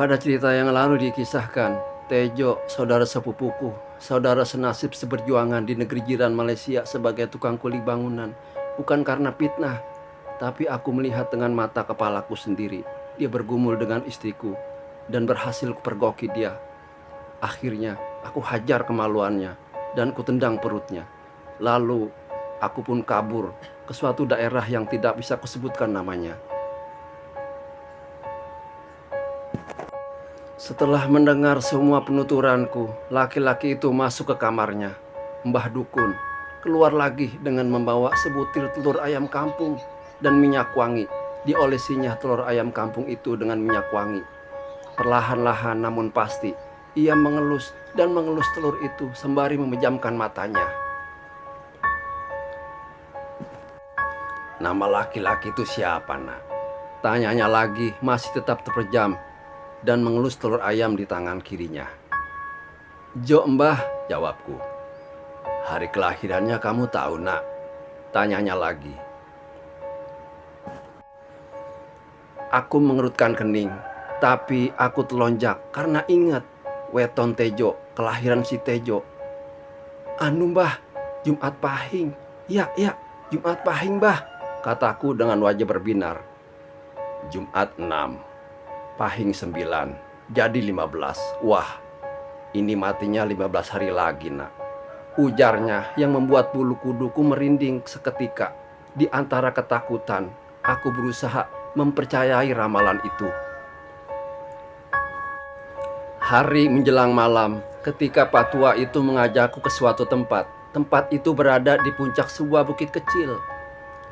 Pada cerita yang lalu dikisahkan, Tejo, saudara sepupuku, saudara senasib seperjuangan di negeri jiran Malaysia sebagai tukang kuli bangunan. Bukan karena fitnah, tapi aku melihat dengan mata kepalaku sendiri. Dia bergumul dengan istriku dan berhasil kupergoki dia. Akhirnya, aku hajar kemaluannya dan kutendang perutnya. Lalu, aku pun kabur ke suatu daerah yang tidak bisa kusebutkan namanya. Setelah mendengar semua penuturanku, laki-laki itu masuk ke kamarnya. Mbah Dukun keluar lagi dengan membawa sebutir telur ayam kampung dan minyak wangi. Diolesinya telur ayam kampung itu dengan minyak wangi. Perlahan-lahan namun pasti, ia mengelus dan mengelus telur itu sembari memejamkan matanya. Nama laki-laki itu siapa, nak? Tanyanya lagi, masih tetap terpejam dan mengelus telur ayam di tangan kirinya. Jo, Mbah, jawabku. Hari kelahirannya kamu tahu, nak? Tanyanya lagi. Aku mengerutkan kening, tapi aku telonjak karena ingat weton Tejo, kelahiran si Tejo. Anu, Mbah, Jumat Pahing. Ya, Jumat Pahing, Mbah, kataku dengan wajah berbinar. Jumat 6, Pahing 9, jadi 15. Wah, ini matinya 15 hari lagi, nak. Ujarnya yang membuat bulu kuduku merinding seketika. Di antara ketakutan, aku berusaha mempercayai ramalan itu. Hari menjelang malam, ketika Pak Tua itu mengajakku ke suatu tempat. Tempat itu berada di puncak sebuah bukit kecil.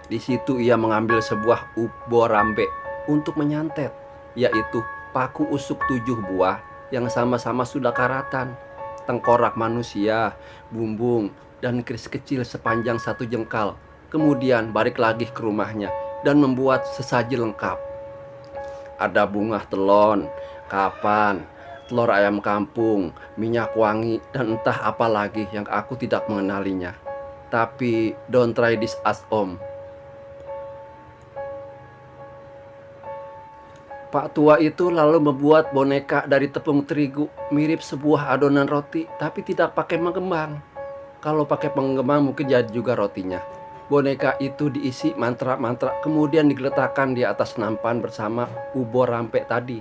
Di situ ia mengambil sebuah ubo rambe untuk menyantet, yaitu paku usuk 7 buah yang sama-sama sudah karatan, tengkorak manusia, bumbung, dan keris kecil sepanjang 1 jengkal. Kemudian balik lagi ke rumahnya dan membuat sesaji lengkap. Ada bunga telon, kapan, telur ayam kampung, minyak wangi, dan entah apa lagi yang aku tidak mengenalinya. Tapi don't try this at home. Pak Tua itu lalu membuat boneka dari tepung terigu mirip sebuah adonan roti, tapi tidak pakai penggembang. Kalau pakai penggembang mungkin jadi juga rotinya. Boneka itu diisi mantra-mantra, kemudian digeletakkan di atas nampan bersama ubo rampe tadi.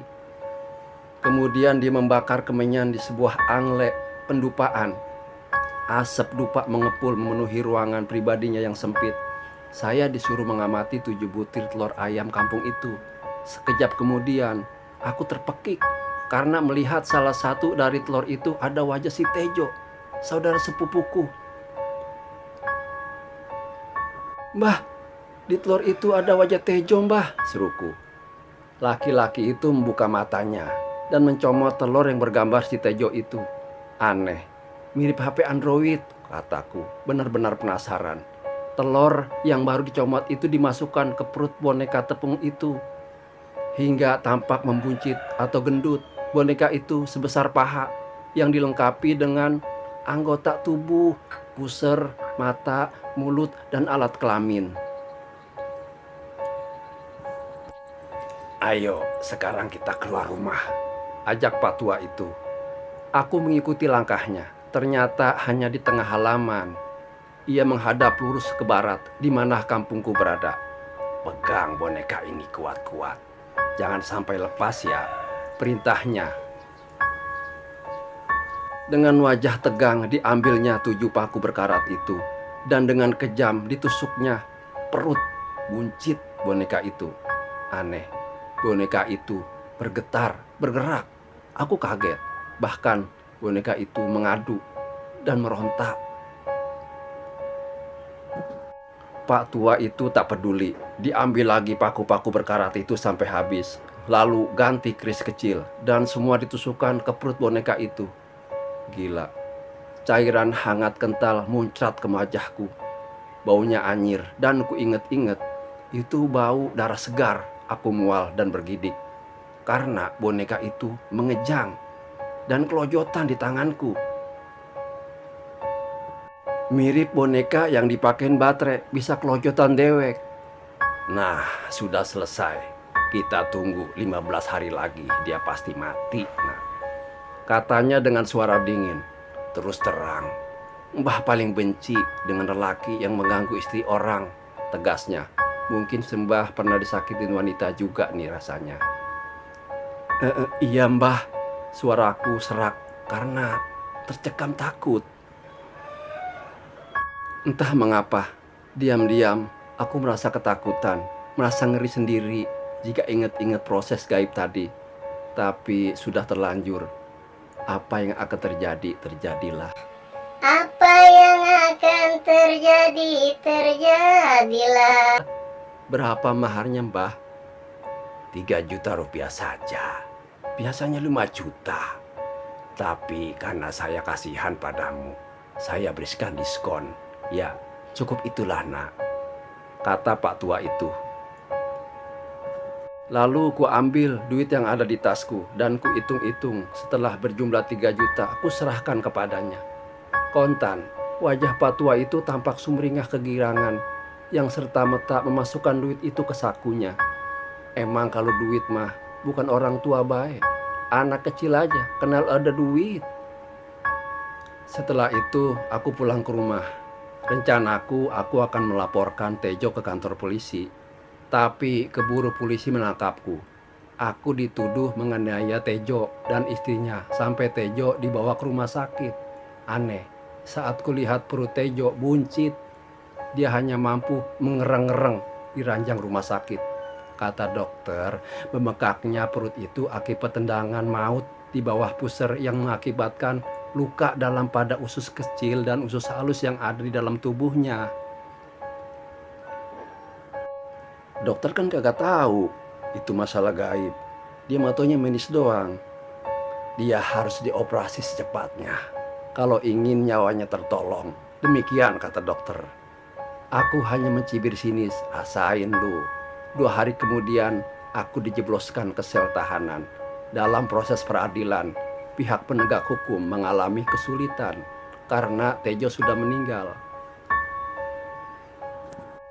Kemudian dia membakar kemenyan di sebuah angle pendupaan. Asap dupa mengepul memenuhi ruangan pribadinya yang sempit. Saya disuruh mengamati 7 butir telur ayam kampung itu. Sekejap kemudian, aku terpekik karena melihat salah satu dari telur itu ada wajah si Tejo, saudara sepupuku. Mbah, di telur itu ada wajah Tejo, Mbah, seruku. Laki-laki itu membuka matanya dan mencomot telur yang bergambar si Tejo itu. Aneh, mirip HP Android, kataku, benar-benar penasaran. Telur yang baru dicomot itu dimasukkan ke perut boneka tepung itu. Hingga tampak membuncit atau gendut. Boneka itu sebesar paha yang dilengkapi dengan anggota tubuh, puser, mata, mulut, dan alat kelamin. Ayo, sekarang kita keluar rumah, ajak Pak Tua itu. Aku mengikuti langkahnya. Ternyata hanya di tengah halaman. Ia menghadap lurus ke barat, di mana kampungku berada. Pegang boneka ini kuat-kuat. Jangan sampai lepas ya, perintahnya. Dengan wajah tegang diambilnya 7 paku berkarat itu. Dan dengan kejam ditusuknya perut buncit boneka itu. Aneh, boneka itu bergetar, bergerak. Aku kaget. Bahkan boneka itu mengadu dan merontak. Pak Tua itu tak peduli. Diambil lagi paku-paku berkarat itu sampai habis. Lalu ganti keris kecil dan semua ditusukkan ke perut boneka itu. Gila, cairan hangat kental muncrat ke wajahku. Baunya anyir dan ku inget-inget itu bau darah segar. Aku mual dan bergidik karena boneka itu mengejang dan kelojotan di tanganku. Mirip boneka yang dipakein baterai, bisa kelojotan dewek. Nah, sudah selesai. Kita tunggu 15 hari lagi, dia pasti mati. Nah, katanya dengan suara dingin. Terus terang, Mbah paling benci dengan lelaki yang mengganggu istri orang, tegasnya. Mungkin Sembah pernah disakitin wanita juga nih rasanya. Iya Mbah, suaraku serak karena tercekam takut. Entah mengapa, diam-diam aku merasa ketakutan, merasa ngeri sendiri jika ingat-ingat proses gaib tadi. Tapi sudah terlanjur, apa yang akan terjadi, terjadilah. Apa yang akan terjadi, terjadilah. Berapa maharnya Mbah? 3 juta rupiah saja. Biasanya 5 juta. Tapi karena saya kasihan padamu, saya berikan diskon. Ya, cukup itulah nak, kata Pak Tua itu. Lalu ku ambil duit yang ada di tasku dan ku hitung-hitung. Setelah berjumlah 3 juta, aku serahkan kepadanya. Kontan, wajah Pak Tua itu tampak sumringah kegirangan yang serta-merta memasukkan duit itu ke sakunya. Emang kalau duit mah bukan orang tua baik. Anak kecil aja kenal ada duit. Setelah itu aku pulang ke rumah. Rencanaku aku akan melaporkan Tejo ke kantor polisi. Tapi keburu polisi menangkapku. Aku dituduh menganiaya Tejo dan istrinya sampai Tejo dibawa ke rumah sakit. Aneh, saat kulihat perut Tejo buncit. Dia hanya mampu mengereng-ngereng di ranjang rumah sakit. Kata dokter, membengkaknya perut itu akibat tendangan maut di bawah pusar yang mengakibatkan luka dalam pada usus kecil dan usus halus yang ada di dalam tubuhnya. Dokter kan kagak tahu itu masalah gaib. Dia matonya medis doang. Dia harus dioperasi secepatnya kalau ingin nyawanya tertolong. Demikian kata dokter. Aku hanya mencibir sinis, asain lu. 2 hari kemudian aku dijebloskan ke sel tahanan. Dalam proses peradilan, pihak penegak hukum mengalami kesulitan karena Tejo sudah meninggal.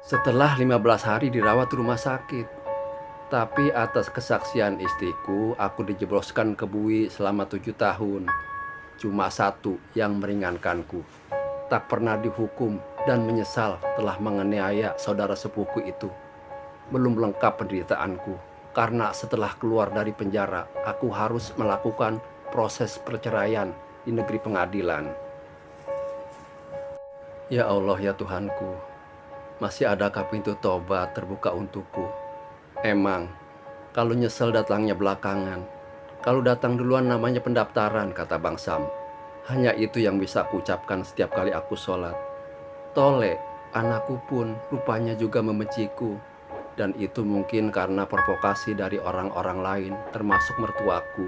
Setelah 15 hari dirawat di rumah sakit. Tapi atas kesaksian istriku, aku dijebloskan ke bui selama 7 tahun. Cuma satu yang meringankanku. Tak pernah dihukum dan menyesal telah menganiaya saudara sepupuku itu. Belum lengkap penderitaanku, karena setelah keluar dari penjara, aku harus melakukan proses perceraian di negeri pengadilan. Ya Allah ya Tuhanku, masih adakah pintu tobat terbuka untukku? Emang, kalau nyesel datangnya belakangan, kalau datang duluan namanya pendaftaran, kata Bang Sam. Hanya itu yang bisa aku ucapkan setiap kali aku sholat. Tole, anakku pun rupanya juga membenciku. Dan itu mungkin karena provokasi dari orang-orang lain, termasuk mertuaku.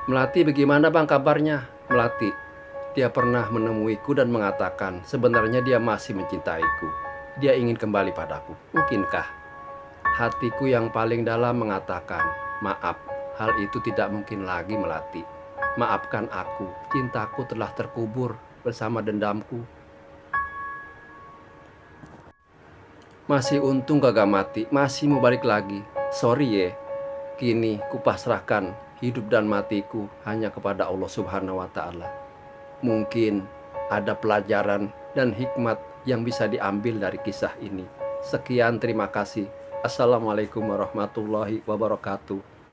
Melati bagaimana bang kabarnya? Melati, dia pernah menemuiku dan mengatakan sebenarnya dia masih mencintaiku. Dia ingin kembali padaku. Mungkinkah? Hatiku yang paling dalam mengatakan, maaf, hal itu tidak mungkin lagi Melati. Maafkan aku, cintaku telah terkubur bersama dendamku. Masih untung kagak mati, masih mau balik lagi. Sorry ye, kini kupasrahkan hidup dan matiku hanya kepada Allah Subhanahu wa Ta'ala. Mungkin ada pelajaran dan hikmat yang bisa diambil dari kisah ini. Sekian, terima kasih. Assalamualaikum warahmatullahi wabarakatuh.